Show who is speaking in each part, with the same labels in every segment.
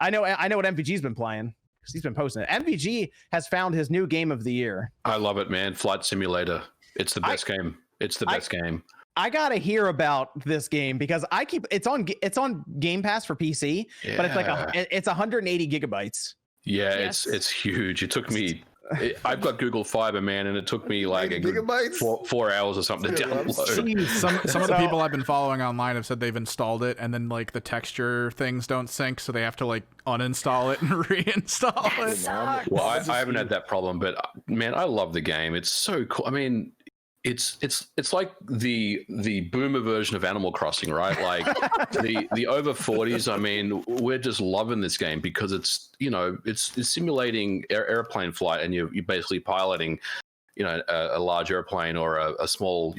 Speaker 1: I know what MVG's been playing because he's been posting it. MVG has found his new game of the year.
Speaker 2: I love it, man. Flight Simulator. It's the best game. It's the best game.
Speaker 1: I gotta hear about this game because it's on Game Pass for PC, but it's like it's 180 gigabytes.
Speaker 2: Yeah, it's huge. It took me. I've got Google Fiber, man, and it took me like a good 4 hours or something to download.
Speaker 3: Some of the people I've been following online have said they've installed it, and then like the texture things don't sync, so they have to like uninstall it and reinstall it.
Speaker 2: Well, I haven't had that problem, but man, I love the game. It's so cool. I mean, it's like the boomer version of Animal Crossing, right? Like the over 40s. I mean, we're just loving this game because it's simulating airplane flight, and you're basically piloting a large airplane or a small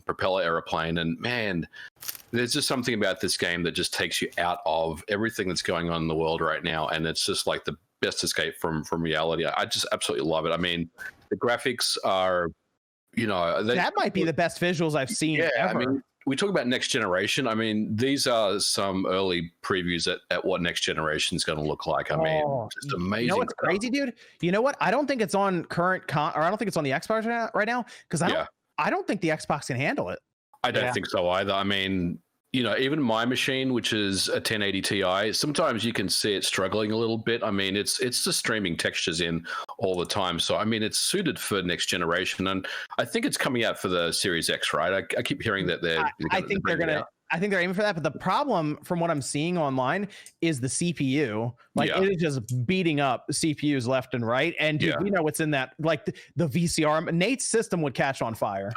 Speaker 2: propeller airplane. And man, there's just something about this game that just takes you out of everything that's going on in the world right now, and it's just like the best escape from reality. I just absolutely love it. I mean, the graphics are. That might be
Speaker 1: the best visuals I've seen ever.
Speaker 2: I mean, we talk about next generation. I mean, these are some early previews at what next generation is going to look like. I mean, just amazing.
Speaker 1: You know what's crazy, dude? You know what? I don't think it's on or I don't think it's on the Xbox right now because I don't think the Xbox can handle it.
Speaker 2: I don't think so either. I mean, even my machine, which is a 1080 Ti, sometimes you can see it struggling a little bit. I mean, it's just streaming textures in all the time. So, I mean, it's suited for next generation. And I think it's coming out for the Series X, right? I keep hearing that
Speaker 1: I think they're aiming for that. But the problem from what I'm seeing online is the CPU. Like it is just beating up CPUs left and right. And dude, we know what's in that. Like the VCR, Nate's system would catch on fire.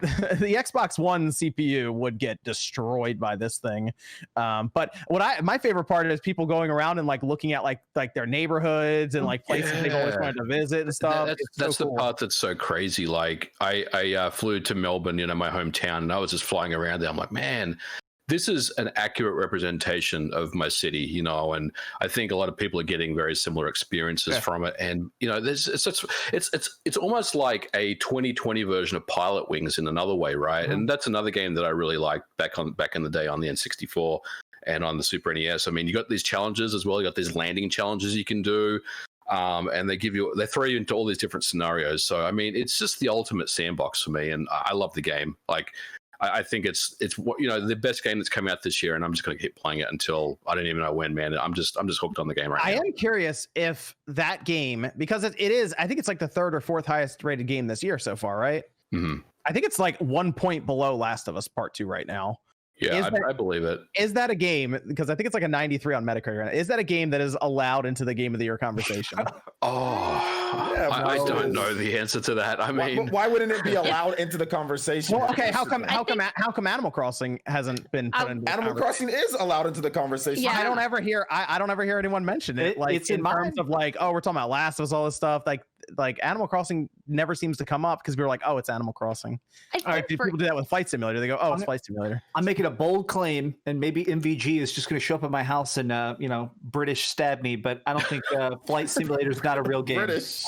Speaker 1: The Xbox One CPU would get destroyed by this thing. But my favorite part is people going around and like looking at like their neighborhoods and like places they've always wanted to visit and stuff.
Speaker 2: That's the part that's so crazy. Like I flew to Melbourne, my hometown, and I was just flying around there. I'm like, man, this is an accurate representation of my city, and I think a lot of people are getting very similar experiences from it. And it's almost like a 2020 version of Pilot Wings in another way, right? Mm-hmm. And that's another game that I really liked back in the day on the N64 and on the Super NES. I mean, you got these challenges as well. You got these landing challenges you can do. And they throw you into all these different scenarios. So I mean, it's just the ultimate sandbox for me, and I love the game. Like, I think it's the best game that's come out this year, and I'm just going to keep playing it until I don't even know when, man. I'm just hooked on the game right now.
Speaker 1: I am curious if that game, because it is, I think it's like the third or fourth highest rated game this year so far, right?
Speaker 2: Mm-hmm.
Speaker 1: I think it's like 1 point below Last of Us Part 2 right now.
Speaker 2: Yeah, I believe it.
Speaker 1: Is that a game, because I think it's like a 93 on Metacritic right now, is that a game that is allowed into the Game of the Year conversation?
Speaker 2: I don't know the answer to that. I mean,
Speaker 4: why wouldn't it be allowed into the conversation?
Speaker 1: Well, okay, how come Animal Crossing hasn't been put into
Speaker 4: Animal Crossing is allowed into the conversation.
Speaker 1: Yeah. I don't ever hear anyone mention it. Like it's in terms of like, oh, we're talking about Last of Us, all this stuff. Like Animal Crossing never seems to come up because we're like, oh, it's Animal Crossing. All right, people do that with Flight Simulator. They go, oh, it's Flight Simulator.
Speaker 5: I'm making a bold claim, and maybe MVG is just going to show up at my house and British stab me, but I don't think Flight Simulator is not a real game.
Speaker 2: Let's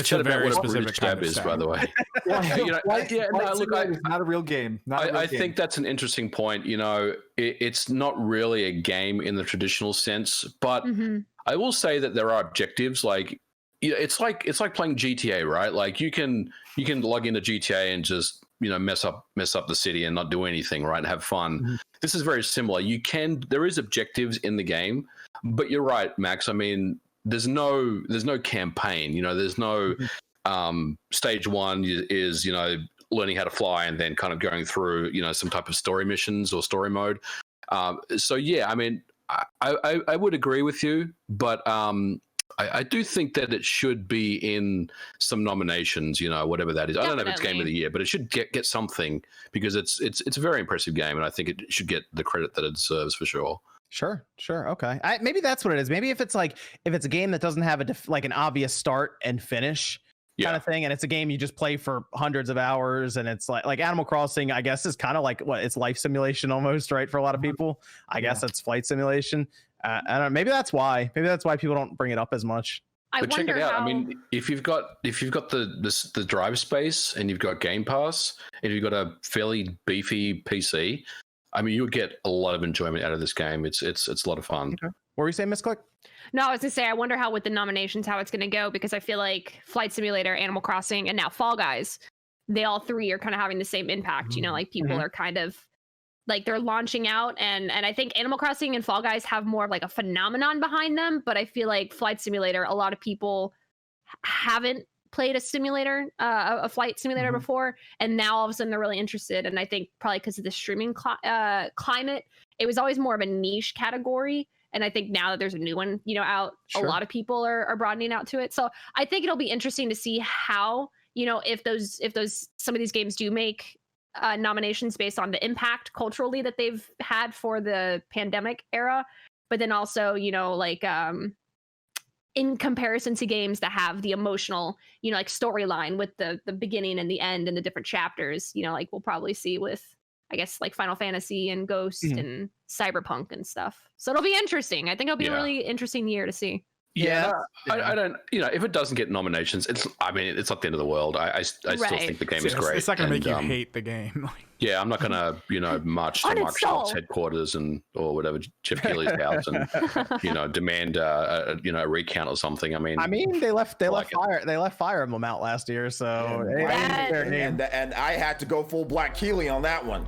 Speaker 2: chat about what a British stab is, by the way.
Speaker 5: Not a real game.
Speaker 2: I think that's an interesting point. It's not really a game in the traditional sense, but I will say that there are objectives. Like, it's like playing GTA, right? Like you can log into GTA and just mess up the city and not do anything, right? And have fun. Mm-hmm. This is very similar. There is objectives in the game, but you're right, Max. I mean, there's no campaign. There's no stage one is learning how to fly and then kind of going through some type of story missions or story mode. So yeah, I mean, I would agree with you, but I do think that it should be in some nominations, whatever that is.
Speaker 6: Definitely.
Speaker 2: I don't know if it's Game of the Year, but it should get something because it's a very impressive game, and I think it should get the credit that it deserves for sure.
Speaker 1: Sure. Okay. Maybe that's what it is. Maybe if it's a game that doesn't have an obvious start and finish kind of thing, and it's a game you just play for hundreds of hours, and it's like Animal Crossing, I guess, is kind of like it's life simulation almost, right? For a lot of people, I guess it's flight simulation. I don't know. Maybe that's why people don't bring it up as much.
Speaker 2: But check it out. I mean, if you've got the drive space and you've got Game Pass and you've got a fairly beefy PC, I mean, you'll get a lot of enjoyment out of this game. It's a lot of fun.
Speaker 1: Okay. What were you saying, Miss Click?
Speaker 6: No, I was gonna say I wonder how with the nominations how it's gonna go, because I feel like Flight Simulator, Animal Crossing, and now Fall Guys, they all three are kind of having the same impact. You know, like people are kind of like they're launching out, and I think Animal Crossing and Fall Guys have more of like a phenomenon behind them, but I feel like Flight Simulator, a lot of people haven't played a simulator, a flight simulator before, and now all of a sudden they're really interested. And I think probably because of the streaming climate, it was always more of a niche category. And I think now that there's a new one, you know, out, a lot of people are broadening out to it. So I think it'll be interesting to see how, you know, if some of these games do make nominations based on the impact culturally that they've had for the pandemic era, but then also, you know, like in comparison to games that have the emotional, you know, like storyline with the beginning and the end and the different chapters, you know, like we'll probably see with, I guess, like Final Fantasy and Ghost and Cyberpunk and stuff. So it'll be interesting. I think it'll be a really interesting year to see.
Speaker 2: Yeah, I don't, you know, if it doesn't get nominations, it's not the end of the world. I still think the game is great.
Speaker 3: It's not going to make you hate the game.
Speaker 2: Yeah, I'm not going to, you know, march to Microsoft's headquarters or whatever, Chip Keely's house, and you know, demand a recount or something. I mean,
Speaker 1: they left Fire Emblem out last year, so
Speaker 4: and I had to go full Black Keely on that one.